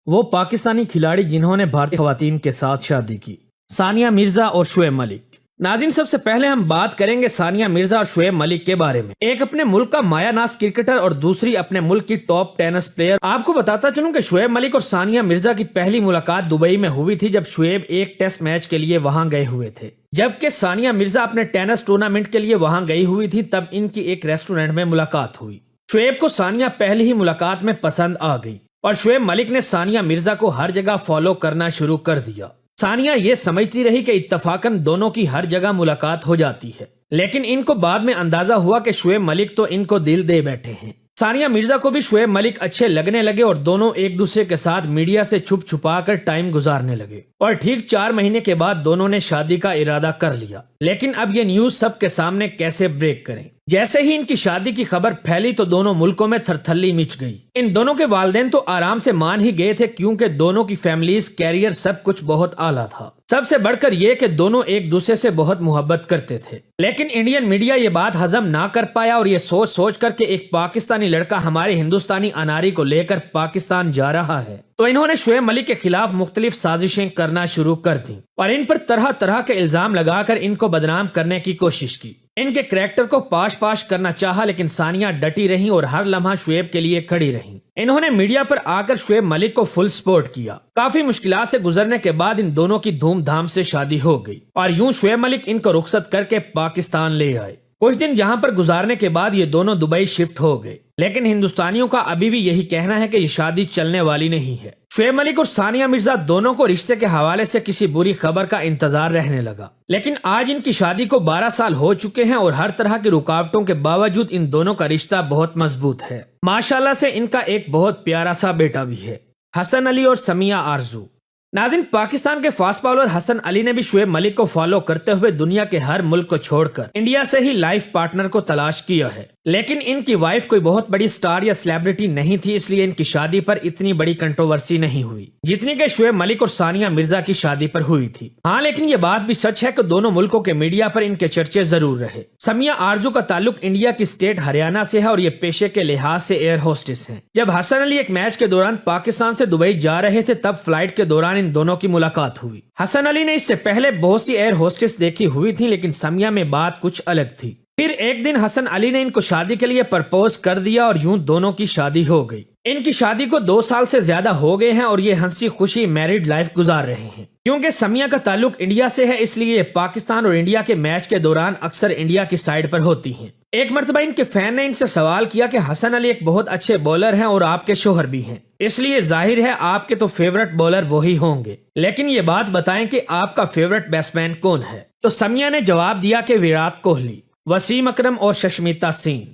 وہ پاکستانی کھلاڑی جنہوں نے بھارتی خواتین کے ساتھ شادی کی، ثانیہ مرزا اور شعیب ملک۔ ناظرین، سب سے پہلے ہم بات کریں گے ثانیہ مرزا اور شعیب ملک کے بارے میں۔ ایک اپنے ملک کا مایہ ناز کرکٹر اور دوسری اپنے ملک کی ٹاپ ٹینس پلیئر۔ آپ کو بتاتا چلوں کہ شعیب ملک اور ثانیہ مرزا کی پہلی ملاقات دبئی میں ہوئی تھی، جب شعیب ایک ٹیسٹ میچ کے لیے وہاں گئے ہوئے تھے، جبکہ ثانیہ مرزا اپنے ٹینس ٹورنامنٹ کے لیے وہاں گئی ہوئی تھی۔ تب ان کی ایک ریسٹورینٹ میں ملاقات ہوئی۔ شعیب کو ثانیہ پہلی ہی ملاقات میں پسند آ گئی اور شعیب ملک نے ثانیہ مرزا کو ہر جگہ فالو کرنا شروع کر دیا۔ ثانیہ یہ سمجھتی رہی کہ اتفاقاً دونوں کی ہر جگہ ملاقات ہو جاتی ہے، لیکن ان کو بعد میں اندازہ ہوا کہ شعیب ملک تو ان کو دل دے بیٹھے ہیں۔ ثانیہ مرزا کو بھی شعیب ملک اچھے لگنے لگے اور دونوں ایک دوسرے کے ساتھ میڈیا سے چھپ چھپا کر ٹائم گزارنے لگے، اور ٹھیک 4 مہینے کے بعد دونوں نے شادی کا ارادہ کر لیا۔ لیکن اب یہ نیوز سب کے سامنے کیسے بریک کریں؟ جیسے ہی ان کی شادی کی خبر پھیلی تو دونوں ملکوں میں تھرتھلی مچ گئی۔ ان دونوں کے والدین تو آرام سے مان ہی گئے تھے، کیونکہ دونوں کی فیملیز، کیریئر، سب کچھ بہت اعلیٰ تھا۔ سب سے بڑھ کر یہ کہ دونوں ایک دوسرے سے بہت محبت کرتے تھے۔ لیکن انڈین میڈیا یہ بات ہضم نہ کر پایا اور یہ سوچ کر کہ ایک پاکستانی لڑکا ہمارے ہندوستانی اناری کو لے کر پاکستان جا رہا ہے، تو انہوں نے شعیب ملک کے خلاف مختلف سازشیں کرنا شروع کر دیں اور ان پر طرح طرح کے الزام لگا کر ان کو بدنام کرنے کی کوشش کی۔ ان کے کریکٹر کو پاش کرنا چاہا، لیکن ثانیہ ڈٹی رہیں اور ہر لمحہ شعیب کے لیے کھڑی رہیں۔ انہوں نے میڈیا پر آ کر شعیب ملک کو فل سپورٹ کیا۔ کافی مشکلات سے گزرنے کے بعد ان دونوں کی دھوم دھام سے شادی ہو گئی اور یوں شعیب ملک ان کو رخصت کر کے پاکستان لے آئے۔ کچھ دن جہاں پر گزارنے کے بعد یہ دونوں دبئی شفٹ ہو گئے، لیکن ہندوستانیوں کا ابھی بھی یہی کہنا ہے کہ یہ شادی چلنے والی نہیں ہے۔ شعیب ملک اور ثانیہ مرزا دونوں کو رشتے کے حوالے سے کسی بری خبر کا انتظار رہنے لگا، لیکن آج ان کی شادی کو 12 سال ہو چکے ہیں اور ہر طرح کی رکاوٹوں کے باوجود ان دونوں کا رشتہ بہت مضبوط ہے۔ ماشاءاللہ سے ان کا ایک بہت پیارا سا بیٹا بھی ہے، حسن علی اور سمیہ آرزو۔ ناظرین، پاکستان کے فاسٹ بالر حسن علی نے بھی شعیب ملک کو فالو کرتے ہوئے دنیا کے ہر ملک کو چھوڑ کر انڈیا سے ہی لائف پارٹنر کو تلاش کیا ہے، لیکن ان کی وائف کوئی بہت بڑی سٹار یا سیلیبریٹی نہیں تھی، اس لیے ان کی شادی پر اتنی بڑی کنٹروورسی نہیں ہوئی جتنی کہ شعیب ملک اور ثانیہ مرزا کی شادی پر ہوئی تھی۔ ہاں، لیکن یہ بات بھی سچ ہے کہ دونوں ملکوں کے میڈیا پر ان کے چرچے ضرور رہے۔ سمیہ آرزو کا تعلق انڈیا کی اسٹیٹ ہریانہ سے ہے اور یہ پیشے کے لحاظ سے ایئر ہوسٹس ہیں۔ جب حسن علی ایک میچ کے دوران پاکستان سے دبئی جا رہے تھے، تب فلائٹ کے دوران ان دونوں کی ملاقات ہوئی۔ حسن علی نے اس سے پہلے بہت سی ایئر ہوسٹس دیکھی ہوئی تھی، لیکن سمیہ میں بات کچھ الگ تھی۔ پھر ایک دن حسن علی نے ان کو شادی کے لیے پرپوز کر دیا اور یوں دونوں کی شادی ہو گئی۔ ان کی شادی کو 2 سال سے زیادہ ہو گئے ہیں اور یہ ہنسی خوشی میرڈ لائف گزار رہے ہیں۔ کیونکہ سمیہ کا تعلق انڈیا سے ہے، اس لیے یہ پاکستان اور انڈیا کے میچ کے دوران اکثر انڈیا کی سائیڈ پر ہوتی ہیں۔ ایک مرتبہ ان کے فین نے ان سے سوال کیا کہ حسن علی ایک بہت اچھے بولر ہیں اور آپ کے شوہر بھی ہیں، اس لیے ظاہر ہے آپ کے تو فیورٹ بولر وہی ہوں گے، لیکن یہ بات بتائیں کہ آپ کا فیورٹ بیٹسمین کون ہے؟ تو سمیہ نے جواب دیا کہ وراٹ کوہلی، وسیم اکرم اور ششمیتا سین۔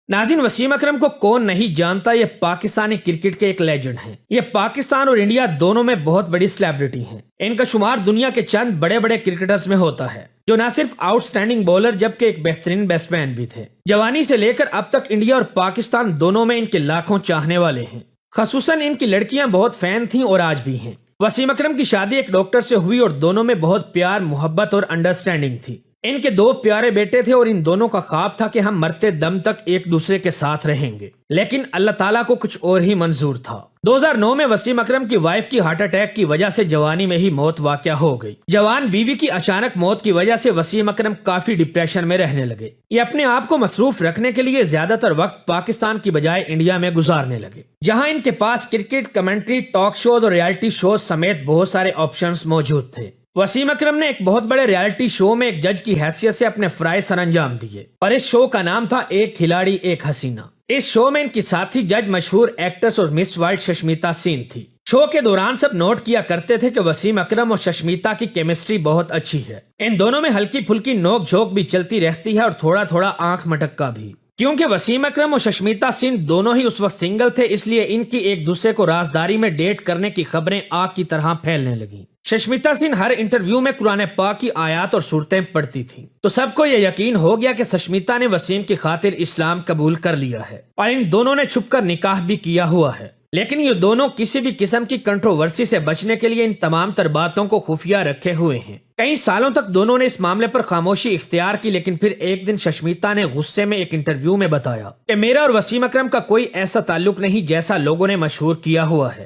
ناظرین، وسیم اکرم کو کون نہیں جانتا، یہ پاکستانی کرکٹ کے ایک لیجنڈ ہیں۔ یہ پاکستان اور انڈیا دونوں میں بہت بڑی سیلیبریٹی ہیں۔ ان کا شمار دنیا کے چند بڑے بڑے کرکٹرز میں ہوتا ہے، جو نہ صرف آؤٹ سٹینڈنگ بولر جبکہ ایک بہترین بیٹسمین بھی تھے۔ جوانی سے لے کر اب تک انڈیا اور پاکستان دونوں میں ان کے لاکھوں چاہنے والے ہیں، خصوصاً ان کی لڑکیاں بہت فین تھیں اور آج بھی ہیں۔ وسیم اکرم کی شادی ایک ڈاکٹر سے ہوئی اور دونوں میں بہت پیار، محبت اور انڈرسٹینڈنگ تھی۔ ان کے 2 پیارے بیٹے تھے اور ان دونوں کا خواب تھا کہ ہم مرتے دم تک ایک دوسرے کے ساتھ رہیں گے، لیکن اللہ تعالیٰ کو کچھ اور ہی منظور تھا۔ 2009 میں وسیم اکرم کی وائف کی ہارٹ اٹیک کی وجہ سے جوانی میں ہی موت واقع ہو گئی۔ جوان بیوی کی اچانک موت کی وجہ سے وسیم اکرم کافی ڈپریشن میں رہنے لگے۔ یہ اپنے آپ کو مصروف رکھنے کے لیے زیادہ تر وقت پاکستان کی بجائے انڈیا میں گزارنے لگے، جہاں ان کے پاس کرکٹ کمنٹری، ٹاک شوز اور ریالٹی شوز سمیت بہت سارے آپشنز موجود تھے۔ وسیم اکرم نے ایک بہت بڑے ریالٹی شو میں ایک جج کی حیثیت سے اپنے فرائض سر انجام دیے اور اس شو کا نام تھا ایک کھلاڑی ایک حسینہ۔ اس شو میں ان کی ساتھی جج مشہور ایکٹریس اور مس ورلڈ ششمیتا سین تھی۔ شو کے دوران سب نوٹ کیا کرتے تھے کہ وسیم اکرم اور ششمیتا کی کیمسٹری بہت اچھی ہے۔ ان دونوں میں ہلکی پھلکی نوک جھوک بھی چلتی رہتی ہے اور تھوڑا تھوڑا آنکھ مٹکا بھی۔ کیونکہ وسیم اکرم اور ششمیتا سین دونوں ہی اس وقت سنگل تھے، اس لیے ان کی ایک دوسرے کو رازداری میں ڈیٹ کرنے کی خبریں آگ کی طرح پھیلنے لگیں۔ ششمیتا سین ہر انٹرویو میں قرآن پاک کی آیات اور صورتیں پڑھتی تھیں، تو سب کو یہ یقین ہو گیا کہ ششمیتا نے وسیم کی خاطر اسلام قبول کر لیا ہے اور ان دونوں نے چھپ کر نکاح بھی کیا ہوا ہے۔ لیکن یہ دونوں کسی بھی قسم کی کنٹروورسی سے بچنے کے لیے ان تمام تر باتوں کو خفیہ رکھے ہوئے ہیں۔ کئی سالوں تک دونوں نے اس معاملے پر خاموشی اختیار کی، لیکن پھر ایک دن ششمیتا نے غصے میں ایک انٹرویو میں بتایا کہ میرا اور وسیم اکرم کا کوئی ایسا تعلق نہیں جیسا لوگوں نے مشہور کیا ہوا ہے۔